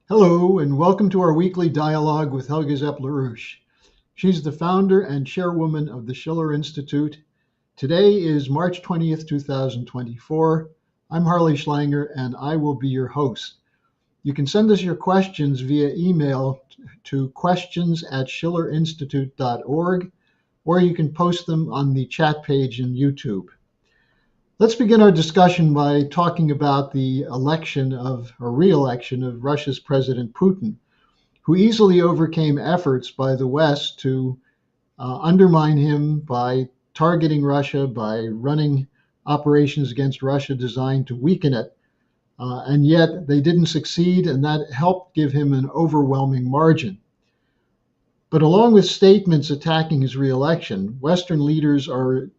Hello, and welcome to our weekly dialogue with Helga Zepp March. She's the founder and chairwoman of the Schiller Institute. Today is March 20th, 2024. I'm Harley Schlanger, and I will be your host. You can send us your questions via email to questions@schillerinstitute.org, or you can post them on the chat page in YouTube. Let's begin our discussion by talking about the re-election of Russia's President Putin, who easily overcame efforts by the West to undermine him by targeting Russia, by running operations against Russia designed to weaken it. And yet they didn't succeed, and that helped give him an overwhelming margin. But along with statements attacking his re-election, Western leaders are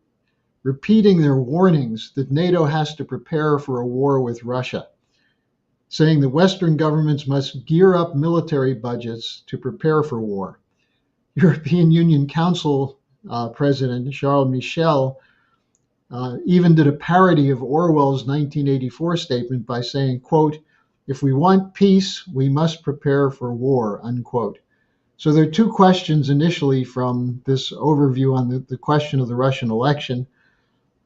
repeating their warnings that NATO has to prepare for a war with Russia, saying that Western governments must gear up military budgets to prepare for war. European Union Council President Charles Michel even did a parody of Orwell's 1984 statement by saying, quote, "If we want peace, we must prepare for war," unquote. So there are two questions initially from this overview on the question of the Russian election.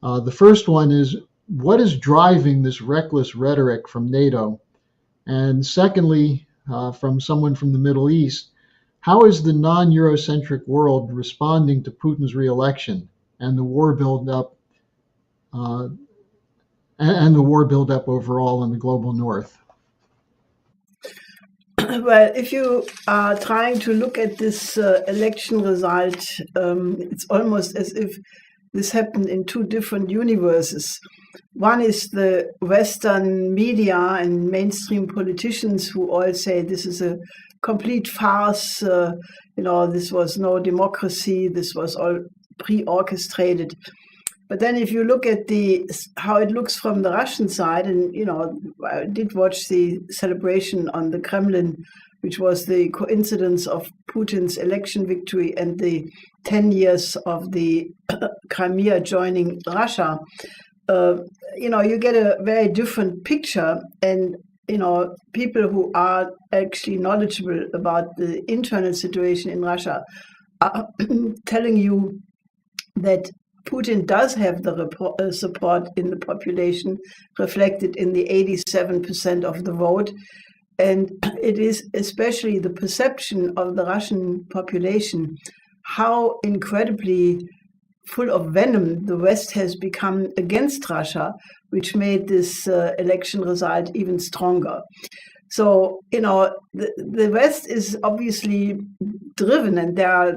The first one is, what is driving this reckless rhetoric from NATO? And secondly, from someone from the Middle East, how is the non-Eurocentric world responding to Putin's re-election and the war buildup overall in the global North? Well, if you are trying to look at this election result, it's almost as if this happened in two different universes. One is the Western media and mainstream politicians who all say this is a complete farce, this was no democracy, this was all pre-orchestrated. But then if you look at how it looks from the Russian side, and I did watch the celebration on the Kremlin, which was the coincidence of Putin's election victory and the 10 years of the Crimea joining Russia, you get a very different picture. And, people who are actually knowledgeable about the internal situation in Russia are telling you that Putin does have the support in the population, reflected in the 87% of the vote. And it is especially the perception of the Russian population, how incredibly full of venom the West has become against Russia, which made this election result even stronger. So, the West is obviously driven, and there are,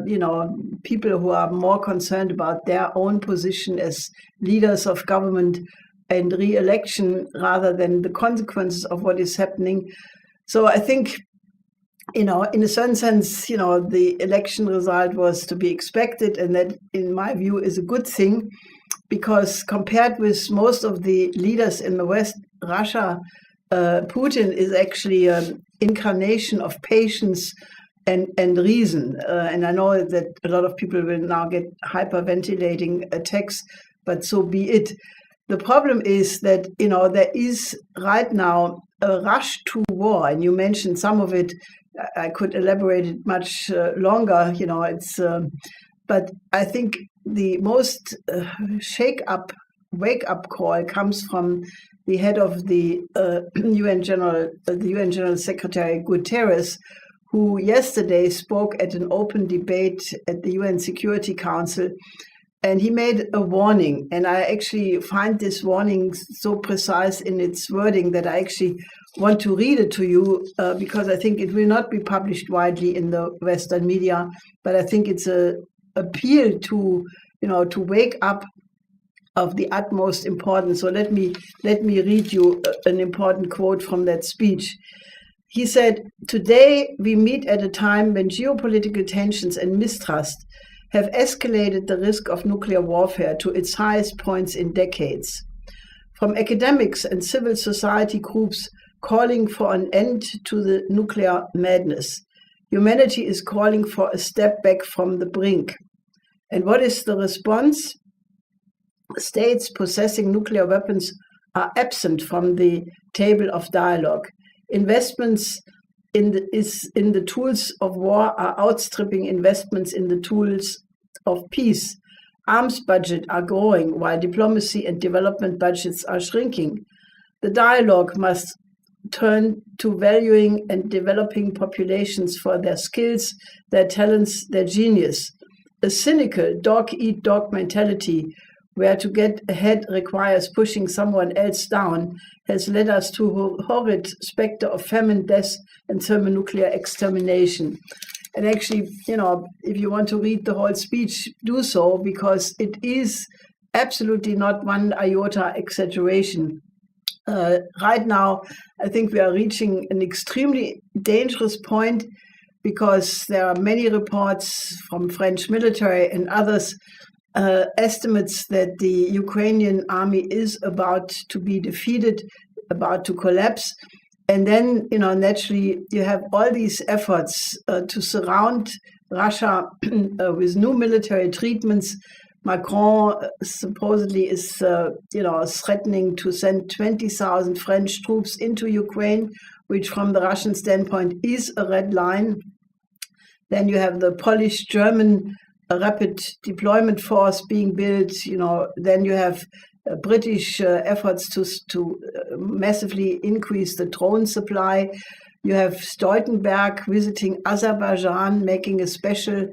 people who are more concerned about their own position as leaders of government and re-election rather than the consequences of what is happening. So I think, in a certain sense, the election result was to be expected, and that, in my view, is a good thing, because compared with most of the leaders in the West, Putin is actually an incarnation of patience and reason. And I know that a lot of people will now get hyperventilating attacks, but so be it. The problem is that, there is right now a rush to war, and you mentioned some of it. I could elaborate it much longer, but I think the most wake-up call comes from the head of the UN General Secretary Guterres, who yesterday spoke at an open debate at the UN Security Council. And he made a warning, and I actually find this warning so precise in its wording that I actually want to read it to you, because I think it will not be published widely in the Western media, but I think it's an appeal to wake up of the utmost importance. So let me read you an important quote from that speech. He said, "Today we meet at a time when geopolitical tensions and mistrust have escalated the risk of nuclear warfare to its highest points in decades. From academics and civil society groups calling for an end to the nuclear madness, humanity is calling for a step back from the brink. And what is the response? States possessing nuclear weapons are absent from the table of dialogue. Investments in the tools of war are outstripping investments in the tools of peace. Arms budgets are growing while diplomacy and development budgets are shrinking. The dialogue must turn to valuing and developing populations for their skills, their talents, their genius. A cynical dog-eat-dog mentality where to get ahead requires pushing someone else down has led us to a horrid specter of famine, death, and thermonuclear extermination. And actually, if you want to read the whole speech, do so, because it is absolutely not one iota exaggeration. Right now, I think we are reaching an extremely dangerous point because there are many reports from French military and others, estimates that the Ukrainian army is about to be defeated, about to collapse. And then, naturally, you have all these efforts to surround Russia with new military treatments. Macron supposedly is, threatening to send 20,000 French troops into Ukraine, which from the Russian standpoint is a red line. Then you have the Polish-German rapid deployment force being built. Then you have British efforts to massively increase the drone supply. You have Stoltenberg visiting Azerbaijan, making a special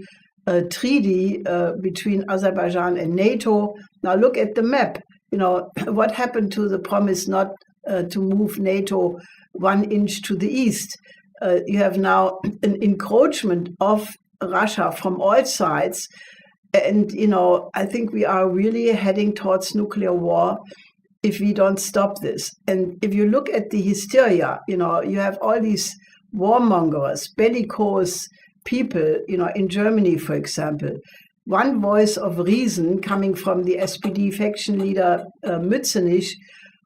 treaty between Azerbaijan and Nato. Now look at the map. What happened to the promise not to move NATO 1 inch to the east? You have now an encroachment of Russia from all sides. And, I think we are really heading towards nuclear war if we don't stop this. And if you look at the hysteria, you have all these warmongers, bellicose people, in Germany, for example. One voice of reason coming from the SPD faction leader Mützenich,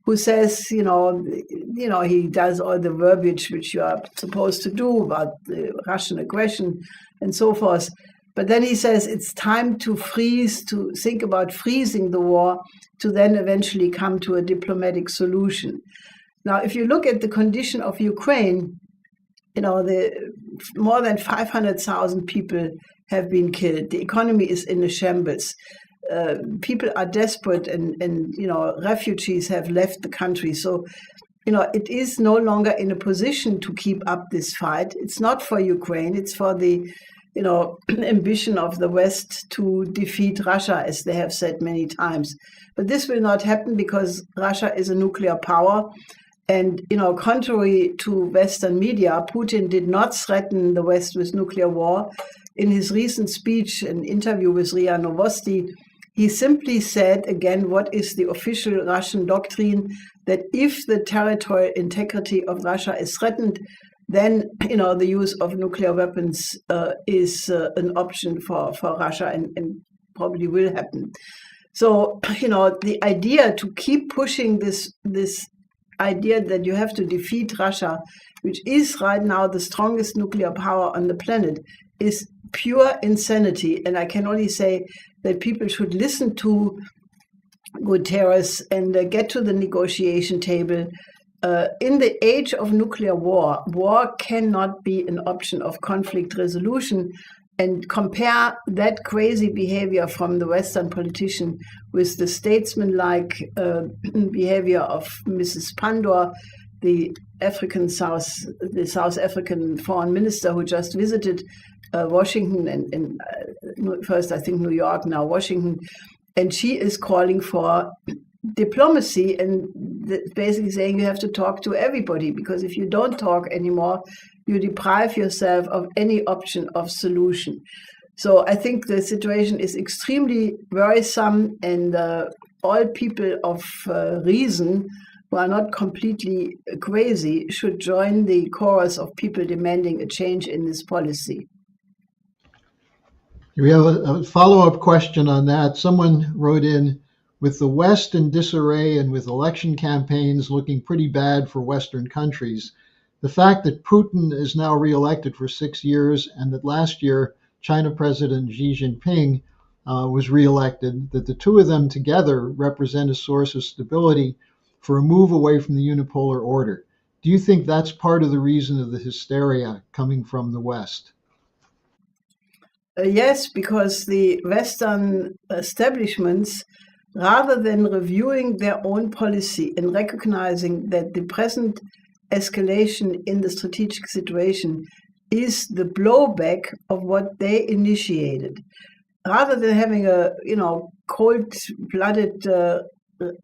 who says, he does all the verbiage which you are supposed to do about the Russian aggression and so forth. But then he says it's time to freeze, to think about freezing the war, to then eventually come to a diplomatic solution. Now, if you look at the condition of Ukraine, the more than 500,000 people have been killed. The economy is in a shambles. People are desperate, and refugees have left the country. So, it is no longer in a position to keep up this fight. It's not for Ukraine. It's for the ambition of the West to defeat Russia, as they have said many times. But this will not happen because Russia is a nuclear power. And, contrary to Western media, Putin did not threaten the West with nuclear war. In his recent speech, an interview with RIA Novosti, he simply said, again, what is the official Russian doctrine, that if the territorial integrity of Russia is threatened, then, the use of nuclear weapons is an option for Russia and probably will happen. So, the idea to keep pushing this idea that you have to defeat Russia, which is right now the strongest nuclear power on the planet, is pure insanity. And I can only say that people should listen to Guterres and get to the negotiation table. In the age of nuclear war, war cannot be an option of conflict resolution. And compare that crazy behavior from the Western politician with the statesman-like behavior of Mrs. Pandor, the South African foreign minister who just visited Washington and first I think New York, now Washington, and she is calling for diplomacy and basically saying you have to talk to everybody, because if you don't talk anymore, you deprive yourself of any option of solution. So I think the situation is extremely worrisome, and all people of reason who are not completely crazy should join the chorus of people demanding a change in this policy. We have a follow-up question on that. Someone wrote in, with the West in disarray and with election campaigns looking pretty bad for Western countries, the fact that Putin is now reelected for 6 years and that last year China President Xi Jinping was reelected, that the two of them together represent a source of stability for a move away from the unipolar order. Do you think that's part of the reason of the hysteria coming from the West? Yes, because the Western establishments, rather than reviewing their own policy and recognizing that the present escalation in the strategic situation is the blowback of what they initiated, rather than having a cold-blooded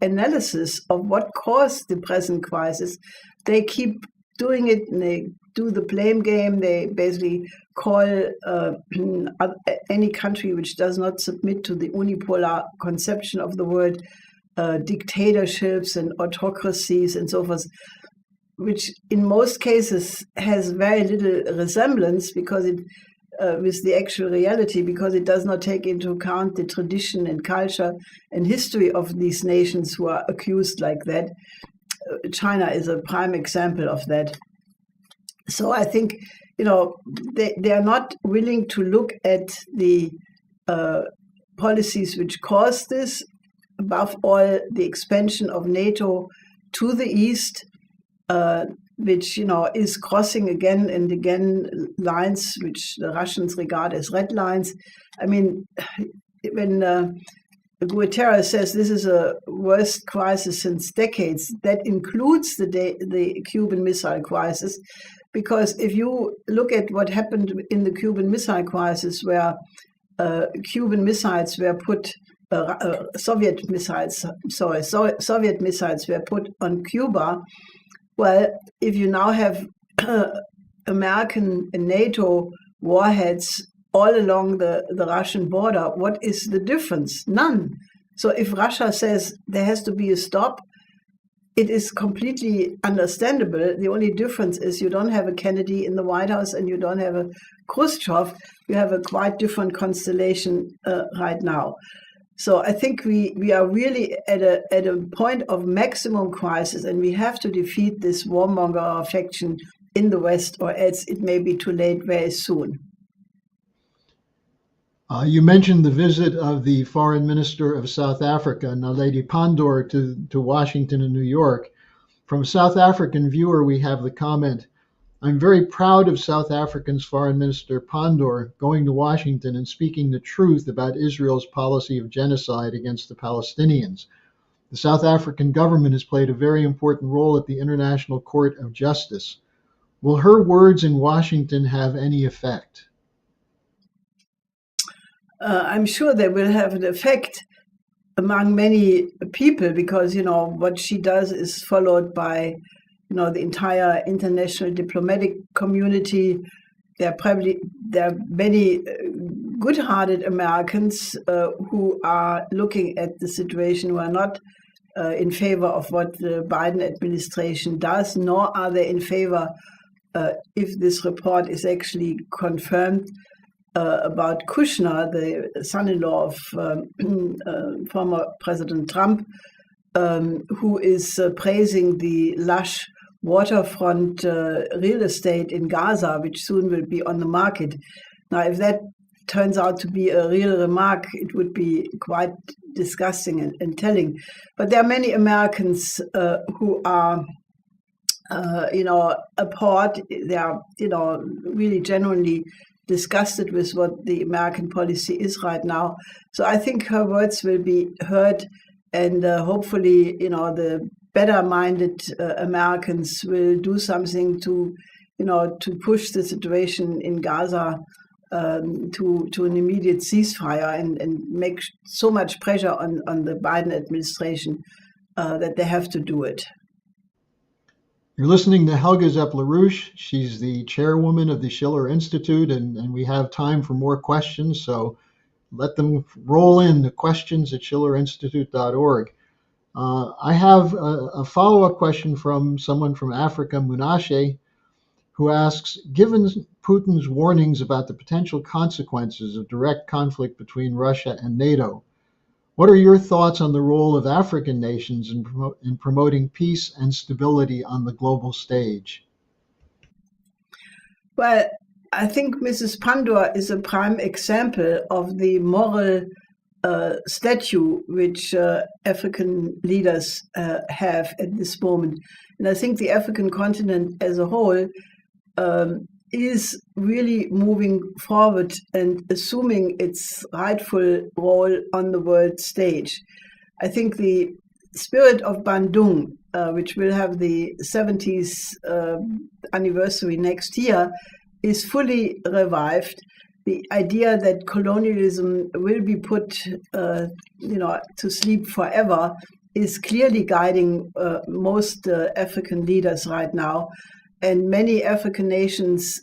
analysis of what caused the present crisis, they keep doing it, and they do the blame game. They basically call any country which does not submit to the unipolar conception of the word dictatorships and autocracies and so forth, which in most cases has very little resemblance because it with the actual reality, because it does not take into account the tradition and culture and history of these nations who are accused like that. China is a prime example of that. So I think, they are not willing to look at the policies which caused this, above all the expansion of Nato to the east, which is crossing again and again lines which the Russians regard as red lines. I mean, when Guterres says this is a worst crisis since decades, that includes the Cuban Missile Crisis, because if you look at what happened in the Cuban Missile Crisis, where Cuban missiles were put, Soviet missiles were put on Cuba. Well, if you now have American and NATO warheads all along the Russian border, what is the difference? None. So if Russia says there has to be a stop, it is completely understandable. The only difference is you don't have a Kennedy in the White House and you don't have a Khrushchev. You have a quite different constellation right now. So I think we are really at a point of maximum crisis, and we have to defeat this warmonger faction in the West, or else it may be too late very soon. You mentioned the visit of the foreign minister of South Africa, Naledi Pandor, to Washington and New York. From a South African viewer, we have the comment, "I'm very proud of South Africa's Foreign Minister Pandor going to Washington and speaking the truth about Israel's policy of genocide against the Palestinians. The South African government has played a very important role at the International Court of Justice. Will her words in Washington have any effect?" I'm sure they will have an effect among many people, because what she does is followed by the entire international diplomatic community. There are many good-hearted Americans who are looking at the situation, who are not in favor of what the Biden administration does, nor are they in favor, if this report is actually confirmed, about Kushner, the son-in-law of former President Trump, who is praising the lush waterfront real estate in Gaza, which soon will be on the market. Now, if that turns out to be a real remark, it would be quite disgusting and telling. But there are many Americans who are appalled. They are really genuinely disgusted with what the American policy is right now. So I think her words will be heard, and hopefully, the better-minded Americans will do something to push the situation in Gaza to an immediate ceasefire, and make so much pressure on the Biden administration that they have to do it. You're listening to Helga Zepp March. She's the chairwoman of the Schiller Institute, and we have time for more questions, so let them roll in, the questions at schillerinstitute.org. I have a follow-up question from someone from Africa, Munashe, who asks, given Putin's warnings about the potential consequences of direct conflict between Russia and NATO, what are your thoughts on the role of African nations in promoting peace and stability on the global stage? Well, I think Mrs. Pandor is a prime example of the moral statue which African leaders have at this moment. And I think the African continent as a whole is really moving forward and assuming its rightful role on the world stage. I think the spirit of Bandung, which will have the 70th anniversary next year, is fully revived. The idea that colonialism will be put, to sleep forever is clearly guiding most African leaders right now. And many African nations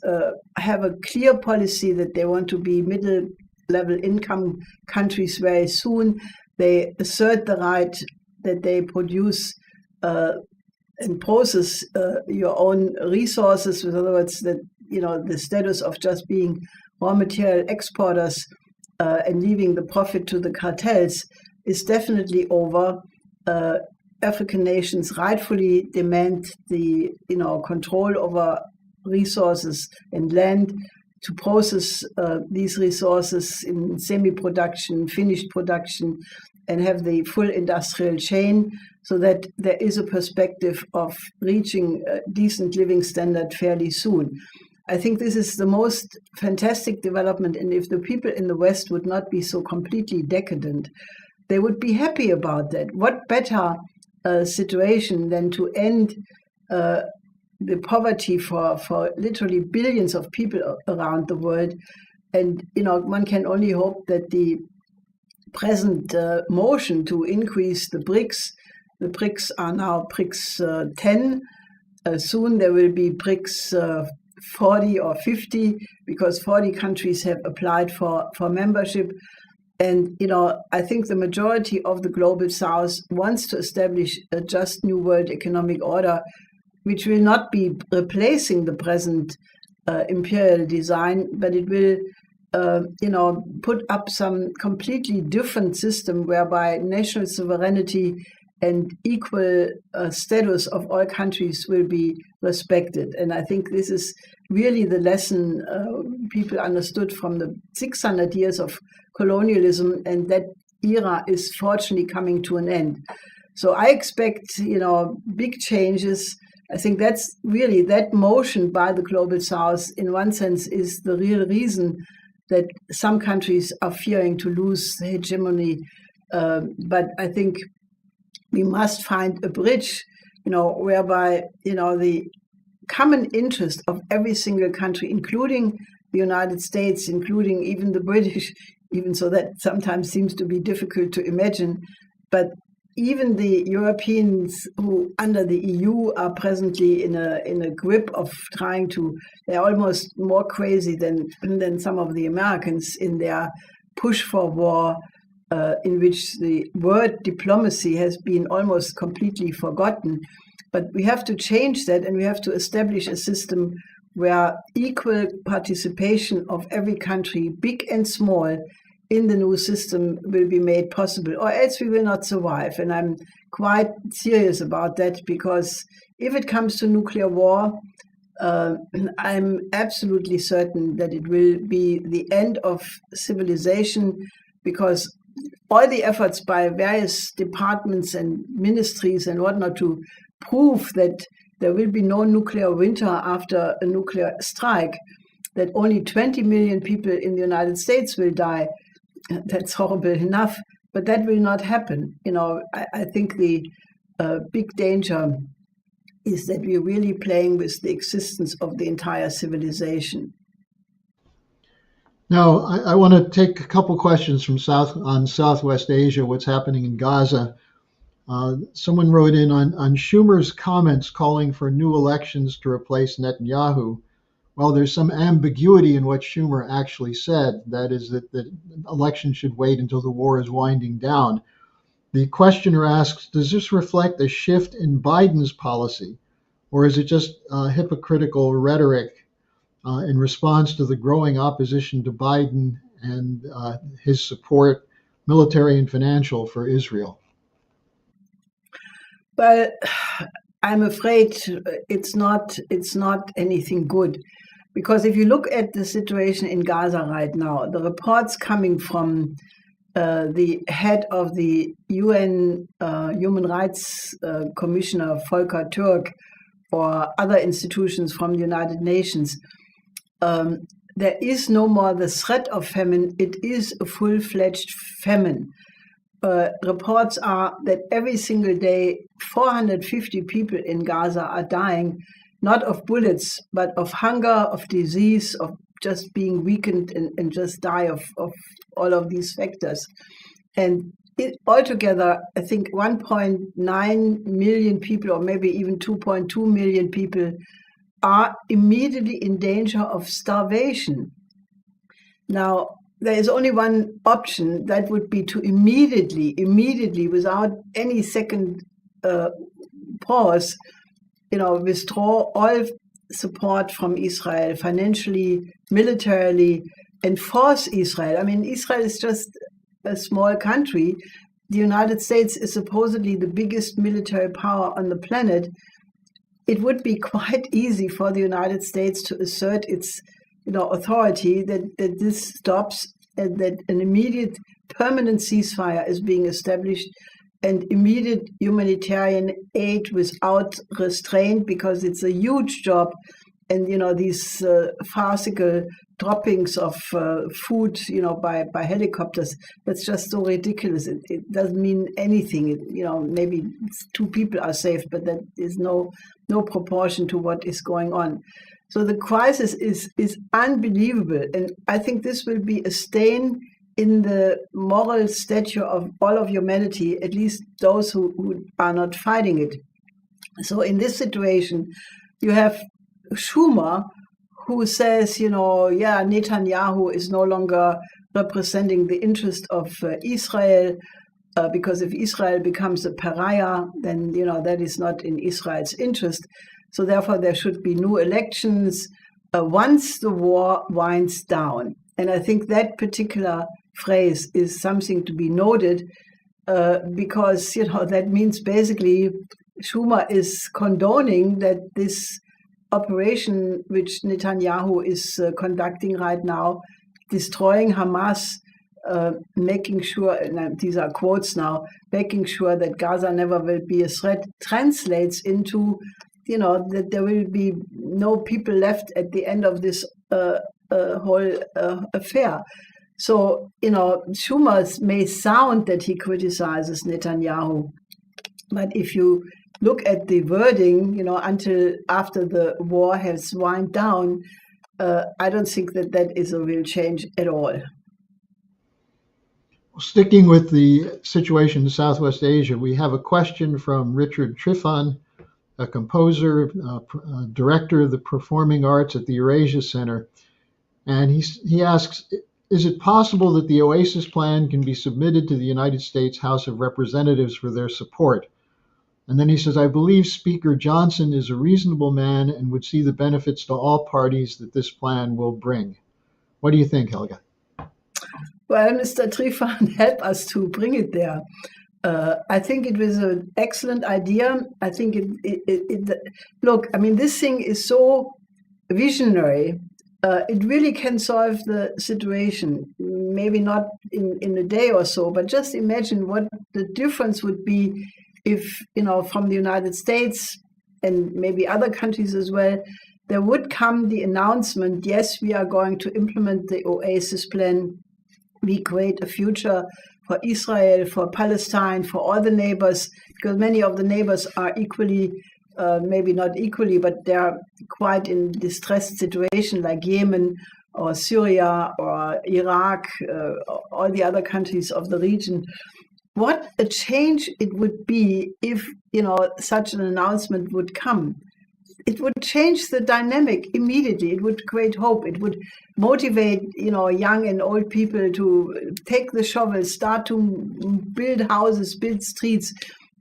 have a clear policy that they want to be middle-level income countries very soon. They assert the right that they produce and process your own resources. In other words, that the status of just being raw material exporters and leaving the profit to the cartels is definitely over. African nations rightfully demand the control over resources and land to process these resources in semi-production, finished production, and have the full industrial chain, so that there is a perspective of reaching a decent living standard fairly soon. I think this is the most fantastic development, and if the people in the West would not be so completely decadent, they would be happy about that. What better situation than to end the poverty for literally billions of people around the world? And one can only hope that the present motion to increase the BRICS are now BRICS 10. Soon there will be BRICS 40 or 50, because 40 countries have applied for membership. And, I think the majority of the global South wants to establish a just new world economic order, which will not be replacing the present imperial design, but it will, put up some completely different system whereby national sovereignty and equal status of all countries will be respected. And I think this is really the lesson people understood from the 600 years of colonialism, and that era is fortunately coming to an end. So I expect, big changes. I think that's really that motion by the global South, in one sense, is the real reason that some countries are fearing to lose the hegemony. But I think we must find a bridge, whereby, the common interest of every single country, including the United States, including even the British, even so that sometimes seems to be difficult to imagine, but even the Europeans who under the EU are presently in a grip of trying to, they're almost more crazy than some of the Americans in their push for war, in which the word diplomacy has been almost completely forgotten. But we have to change that, and we have to establish a system where equal participation of every country, big and small, in the new system will be made possible, or else we will not survive. And I'm quite serious about that, because if it comes to nuclear war, I'm absolutely certain that it will be the end of civilization, because all the efforts by various departments and ministries and whatnot to prove that there will be no nuclear winter after a nuclear strike, that only 20 million people in the United States will die, that's horrible enough, but that will not happen. I think the big danger is that we're really playing with the existence of the entire civilization. Now, I want to take a couple questions from Southwest Asia, what's happening in Gaza. Someone wrote in on Schumer's comments calling for new elections to replace Netanyahu. Well, there's some ambiguity in what Schumer actually said. That is that the election should wait until the war is winding down. The questioner asks, does this reflect a shift in Biden's policy, or is it just hypocritical rhetoric in response to the growing opposition to Biden and his support, military and financial, for Israel? Well, I'm afraid it's not anything good. Because if you look at the situation in Gaza right now, the reports coming from the head of the UN Human Rights Commissioner, Volker Türk, or other institutions from the United Nations, there is no more the threat of famine. It is a full-fledged famine. Reports are that every single day, 450 people in Gaza are dying, not of bullets, but of hunger, of disease, of just being weakened and just die of all of these factors. And altogether, I think 1.9 million people, or maybe even 2.2 million people, are immediately in danger of starvation. Now, there is only one option, that would be to immediately, without any second pause, withdraw all support from Israel, financially, militarily, and force Israel. I mean, Israel is just a small country. The United States is supposedly the biggest military power on the planet. It would be quite easy for the United States to assert its authority that this stops, and that an immediate permanent ceasefire is being established, and immediate humanitarian aid without restraint, because it's a huge job. And these farcical droppings of food by helicopters, that's just so ridiculous. It doesn't mean anything. Maybe 2 people are safe, but that is no proportion to what is going on. So the crisis is unbelievable, and I think this will be a stain in the moral stature of all of humanity, at least those who are not fighting it. So in this situation, you have Schumer, who says, Netanyahu is no longer representing the interest of Israel, because if Israel becomes a pariah, then, that is not in Israel's interest. So therefore, there should be new elections once the war winds down. And I think that particular phrase is something to be noted, because, that means basically Schumer is condoning that this operation which Netanyahu is conducting right now, destroying Hamas, making sure, and these are quotes now, making sure that Gaza never will be a threat, translates into, that there will be no people left at the end of this whole affair. So, Schumer may sound that he criticizes Netanyahu, but if you look at the wording, until after the war has wound down, I don't think that is a real change at all. Sticking with the situation in Southwest Asia, we have a question from Richard Trifon, a composer, director of the performing arts at the Eurasia Center. And he asks, is it possible that the Oasis plan can be submitted to the United States House of Representatives for their support? And then he says, I believe Speaker Johnson is a reasonable man and would see the benefits to all parties that this plan will bring. What do you think, Helga? Well, Mr. Trifon, help us to bring it there. I think it was an excellent idea. I think look, I mean, this thing is so visionary. It really can solve the situation. Maybe not in a day or so, but just imagine what the difference would be if, from the United States and maybe other countries as well, there would come the announcement, yes, we are going to implement the Oasis plan. We create a future for Israel, for Palestine, for all the neighbors, because many of the neighbors are equally, maybe not equally, but they are quite in distressed situation, like Yemen or Syria or Iraq, all the other countries of the region. What a change it would be if, such an announcement would come. It would change the dynamic immediately. It would create hope. It would motivate, young and old people to take the shovel, start to build houses, build streets,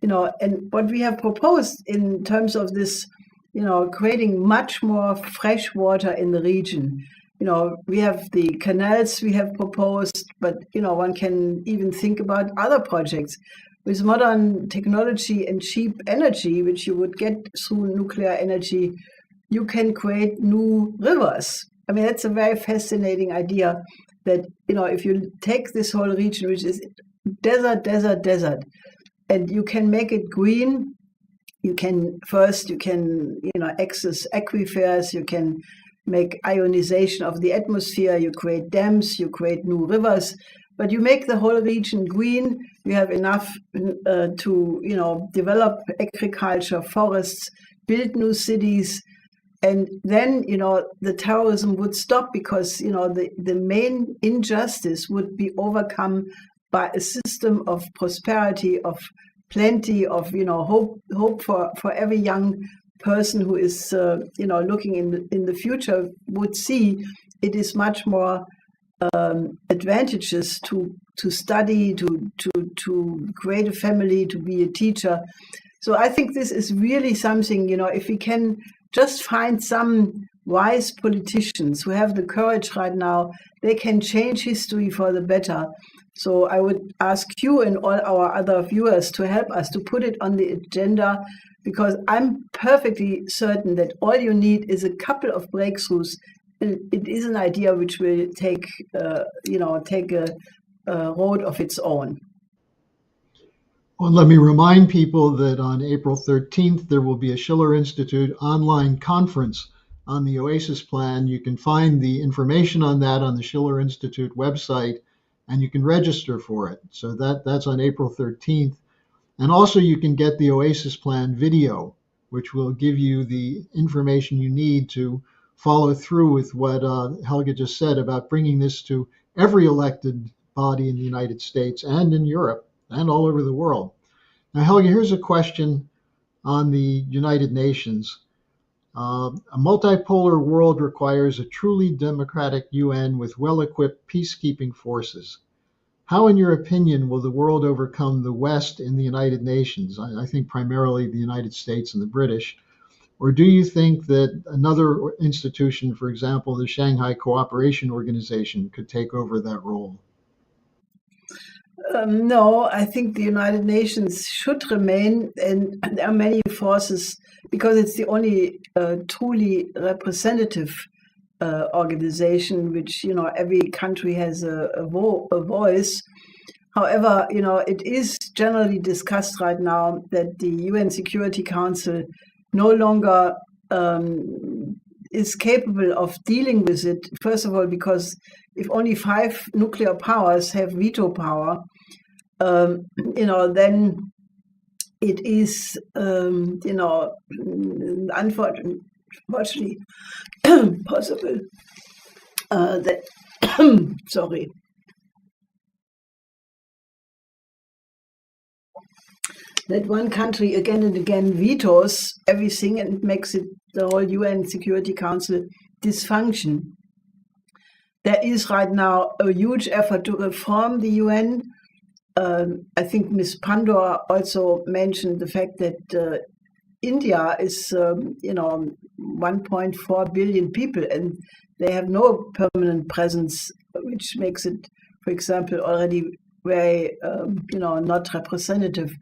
and what we have proposed in terms of this, creating much more fresh water in the region. We have the canals we have proposed, but, one can even think about other projects. With modern technology and cheap energy, which you would get through nuclear energy, you can create new rivers. I mean, that's a very fascinating idea. that, if you take this whole region, which is desert, and you can make it green, you can access aquifers, you can make ionization of the atmosphere, you create dams, you create new rivers, but you make the whole region green, you have enough to, develop agriculture, forests, build new cities, and then, the terrorism would stop because, the main injustice would be overcome by a system of prosperity, of plenty, of, hope for every young person who is, looking in the future would see it is much more advantageous to study, to create a family, to be a teacher. So I think this is really something, if we can just find some wise politicians who have the courage right now, they can change history for the better. So I would ask you and all our other viewers to help us to put it on the agenda, because I'm perfectly certain that all you need is a couple of breakthroughs. It is an idea which will take a road of its own. Well, let me remind people that on April 13th, there will be a Schiller Institute online conference on the OASIS plan. You can find the information on that on the Schiller Institute website, and you can register for it. So that's on April 13th. And also you can get the OASIS plan video, which will give you the information you need to follow through with what Helga just said about bringing this to every elected body in the United States and in Europe and all over the world. Now, Helga, here's a question on the United Nations. A multipolar world requires a truly democratic UN with well-equipped peacekeeping forces. How, in your opinion, will the world overcome the West in the United Nations? I think primarily the United States and the British. Or do you think that another institution, for example, the Shanghai Cooperation Organization, could take over that role? No, I think the United Nations should remain, and there are many forces, because it's the only truly representative organization, which, every country has a voice. However, it is generally discussed right now that the UN Security Council no longer is capable of dealing with it. First of all, because if only 5 nuclear powers have veto power, then it is, unfortunately possible that, sorry, that one country again and again vetoes everything and makes it the whole UN Security Council dysfunction. There is right now a huge effort to reform the UN. I think Ms. Pandor also mentioned the fact that India is, 1.4 billion people, and they have no permanent presence, which makes it, for example, already very, not representative.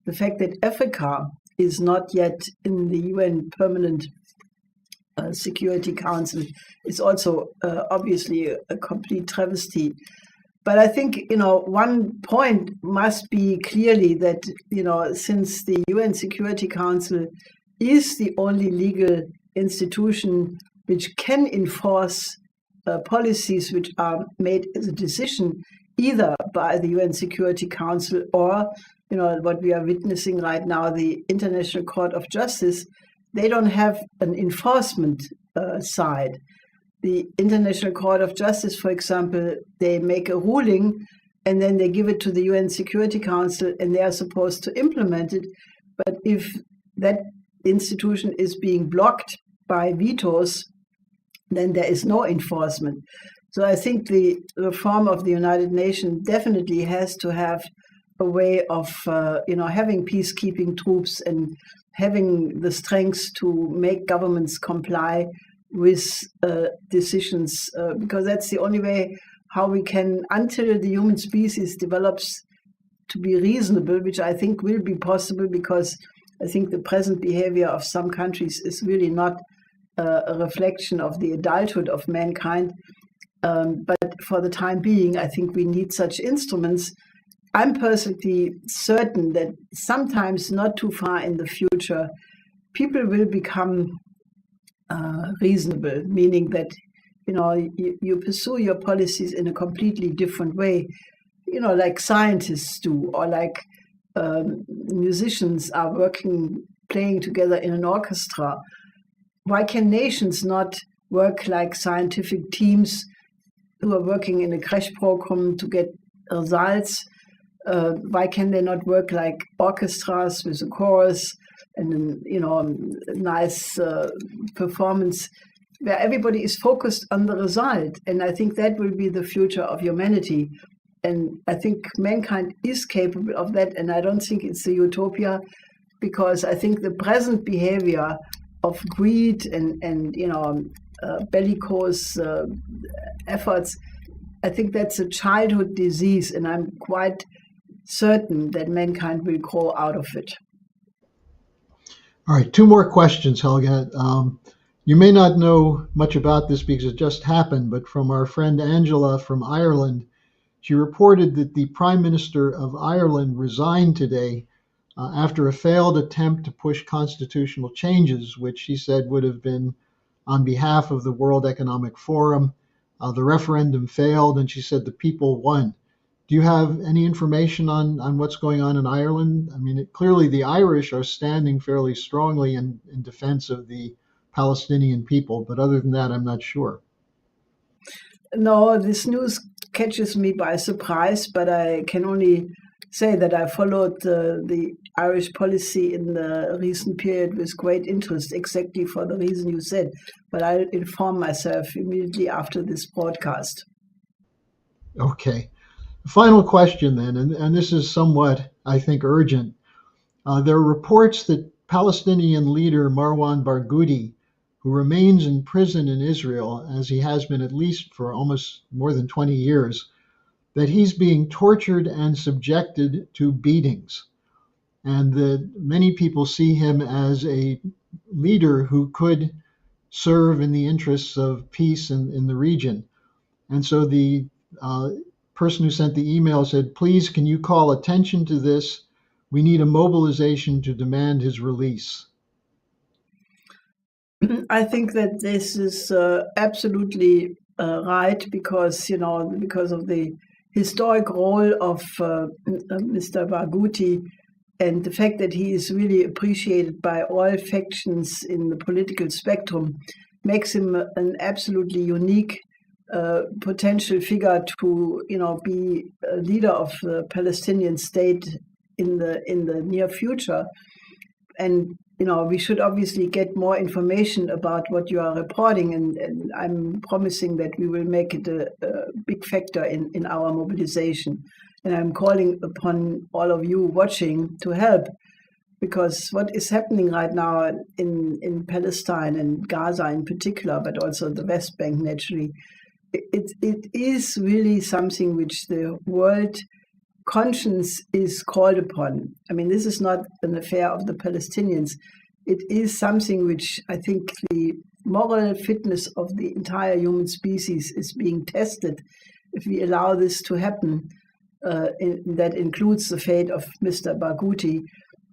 The fact that Africa is not yet in the UN Permanent Security Council is also obviously a complete travesty. But I think, one point must be clearly that, since the UN Security Council is the only legal institution which can enforce policies which are made as a decision either by the UN Security Council or, what we are witnessing right now, the International Court of Justice, they don't have an enforcement side. The International Court of Justice, for example, they make a ruling and then they give it to the UN Security Council and they are supposed to implement it. But if that institution is being blocked by vetoes, then there is no enforcement. So I think the reform of the United Nations definitely has to have a way of, having peacekeeping troops and having the strength to make governments comply with decisions, because that's the only way how we can, until the human species develops to be reasonable, which I think will be possible, because I think the present behavior of some countries is really not a reflection of the adulthood of mankind. But for the time being, I think we need such instruments. I'm personally certain that sometimes not too far in the future, people will become reasonable, meaning that you pursue your policies in a completely different way, like scientists do, or like musicians are playing together in an orchestra. Why can nations not work like scientific teams who are working in a crash program to get results? Why can they not work like orchestras with a chorus and a nice performance where everybody is focused on the result? And I think that will be the future of humanity. And I think mankind is capable of that. And I don't think it's a utopia, because I think the present behavior of greed and bellicose efforts, I think that's a childhood disease, and I'm quite certain that mankind will grow out of it. All right, two more questions, Helga. You may not know much about this because it just happened, but from our friend Angela from Ireland, she reported that the Prime Minister of Ireland resigned today after a failed attempt to push constitutional changes, which she said would have been on behalf of the World Economic Forum. The referendum failed, and she said the people won. Do you have any information on what's going on in Ireland? I mean, clearly the Irish are standing fairly strongly in defense of the Palestinian people, but other than that, I'm not sure. No, this news catches me by surprise, but I can only say that I followed the Irish policy in the recent period with great interest, exactly for the reason you said. But I'll inform myself immediately after this broadcast. Okay. Final question then, and this is somewhat, I think, urgent. There are reports that Palestinian leader Marwan Barghouti, who remains in prison in Israel, as he has been at least for almost more than 20 years, that he's being tortured and subjected to beatings, and that many people see him as a leader who could serve in the interests of peace in the region. And so the person who sent the email said, please, can you call attention to this? We need a mobilization to demand his release. I think that this is absolutely right, because of the historic role of Mr. Barghouti, and the fact that he is really appreciated by all factions in the political spectrum makes him an absolutely unique potential figure to be a leader of the Palestinian state in the near future. And we should obviously get more information about what you are reporting, and I'm promising that we will make it a big factor in our mobilization. And I'm calling upon all of you watching to help, because what is happening right now in Palestine and Gaza in particular, but also the West Bank naturally, it is really something which the world conscience is called upon. I mean, this is not an affair of the Palestinians. It is something which I think the moral fitness of the entire human species is being tested if we allow this to happen. That includes the fate of Mr. Barghouti.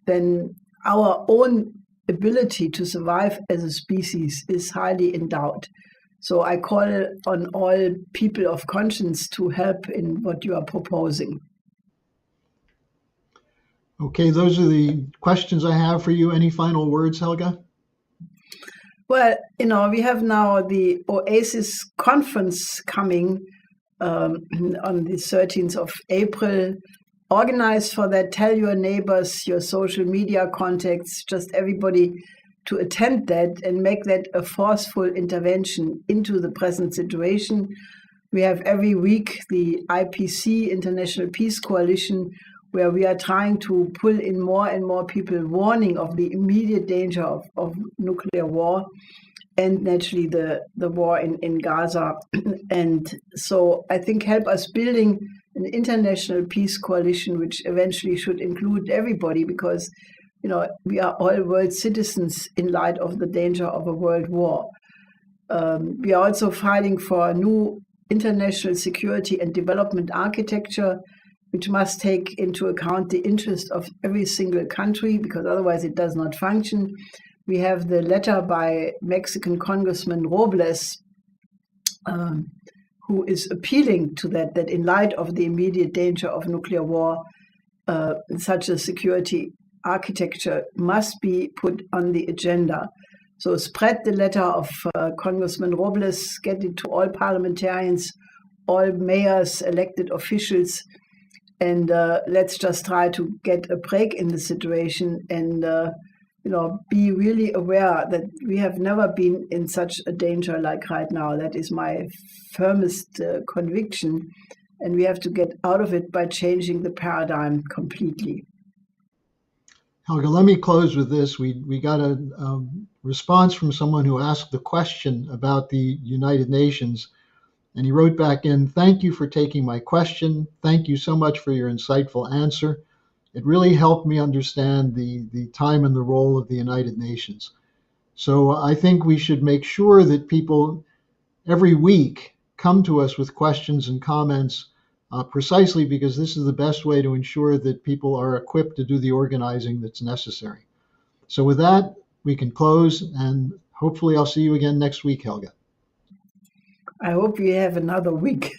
Then our own ability to survive as a species is highly in doubt. So I call on all people of conscience to help in what you are proposing. Okay, those are the questions I have for you. Any final words, Helga? Well, we have now the Oasis conference coming on the 13th of April. Organize for that. Tell your neighbors, your social media contacts, just everybody to attend that and make that a forceful intervention into the present situation. We have every week the IPC, International Peace Coalition, where we are trying to pull in more and more people, warning of the immediate danger of nuclear war, and naturally the war in Gaza. And so I think help us building an international peace coalition, which eventually should include everybody, because we are all world citizens in light of the danger of a world war. We are also filing for new international security and development architecture, which must take into account the interest of every single country, because otherwise it does not function. We have the letter by Mexican Congressman Robles, who is appealing to that in light of the immediate danger of nuclear war, such a security architecture must be put on the agenda. So spread the letter of Congressman Robles, get it to all parliamentarians, all mayors, elected officials, and let's just try to get a break in the situation and be really aware that we have never been in such a danger like right now. That is my firmest conviction, and we have to get out of it by changing the paradigm completely. Helga, let me close with this. We got a response from someone who asked the question about the United Nations, and he wrote back in, "Thank you for taking my question. Thank you so much for your insightful answer. It really helped me understand the time and the role of the United Nations." So I think we should make sure that people every week come to us with questions and comments, precisely because this is the best way to ensure that people are equipped to do the organizing that's necessary. So with that, we can close, and hopefully I'll see you again next week, Helga. I hope we have another week.